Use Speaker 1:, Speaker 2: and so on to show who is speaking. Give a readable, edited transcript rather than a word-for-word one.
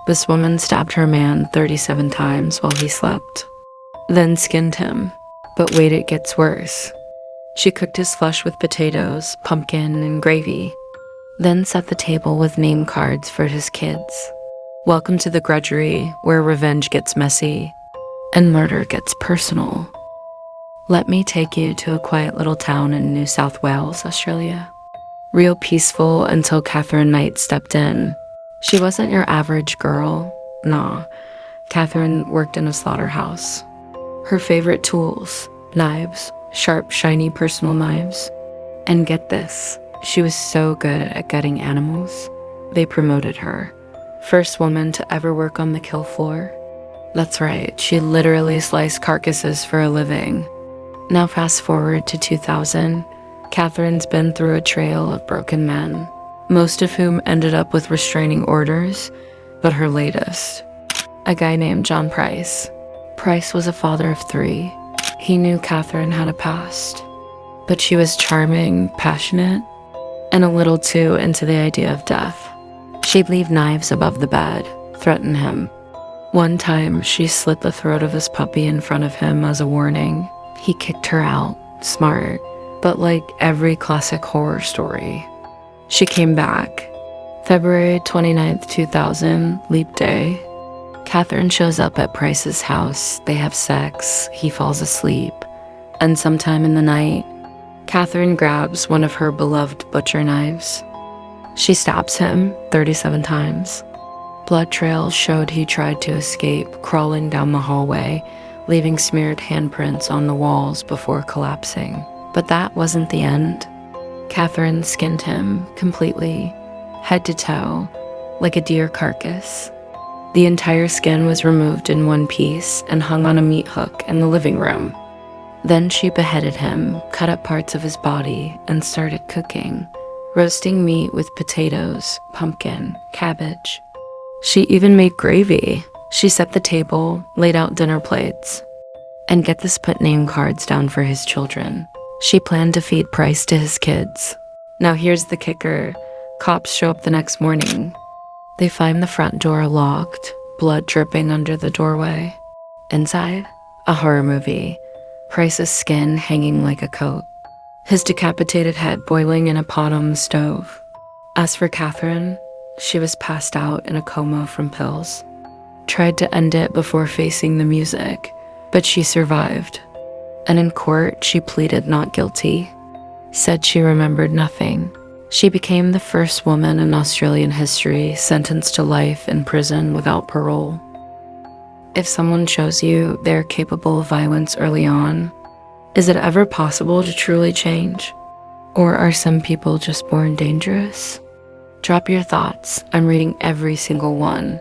Speaker 1: This woman stabbed her man 37 times while he slept, then skinned him. But wait, it gets worse. She cooked his flesh with potatoes, pumpkin, and gravy, then set the table with name cards for his kids. Welcome to the grudgery, where revenge gets messy and murder gets personal. Let me take you to a quiet little town in New South Wales, Australia. Real peaceful until Katherine Knight stepped in. She wasn't your average girl, nah. Katherine worked in a slaughterhouse. Her favorite tools, knives, sharp, shiny personal knives. And get this, she was so good at gutting animals, they promoted her. First woman to ever work on the kill floor. That's right, she literally sliced carcasses for a living. Now fast forward to 2000, Katherine's been through a trail of broken men, most of whom ended up with restraining orders, but her latest, a guy named John Price. Price was a father of 3. He knew Katherine had a past, but she was charming, passionate, and a little too into the idea of death. She'd leave knives above the bed, threaten him. One time, she slit the throat of his puppy in front of him as a warning. He kicked her out, smart, but like every classic horror story. She came back. February 29th, 2000, leap day. Katherine shows up at Price's house. They have sex, he falls asleep, and sometime in the night, Katherine grabs one of her beloved butcher knives. She stabs him 37 times. Blood trails showed he tried to escape, crawling down the hallway, leaving smeared handprints on the walls before collapsing. But that wasn't the end. Katherine skinned him completely, head to toe, like a deer carcass. The entire skin was removed in one piece and hung on a meat hook in the living room. Then she beheaded him, cut up parts of his body, and started cooking, roasting meat with potatoes, pumpkin, cabbage. She even made gravy. She set the table, laid out dinner plates, and get this, put name cards down for his children. She planned to feed Price to his kids. Now here's the kicker. Cops show up the next morning. They find the front door locked, blood dripping under the doorway. Inside, a horror movie. Price's skin hanging like a coat. His decapitated head boiling in a pot on the stove. As for Katherine, she was passed out in a coma from pills. Tried to end it before facing the music, but she survived. And in court, she pleaded not guilty. Said she remembered nothing. She became the first woman in Australian history sentenced to life in prison without parole. If someone shows you they're capable of violence early on, is it ever possible to truly change? Or are some people just born dangerous? Drop your thoughts. I'm reading every single one.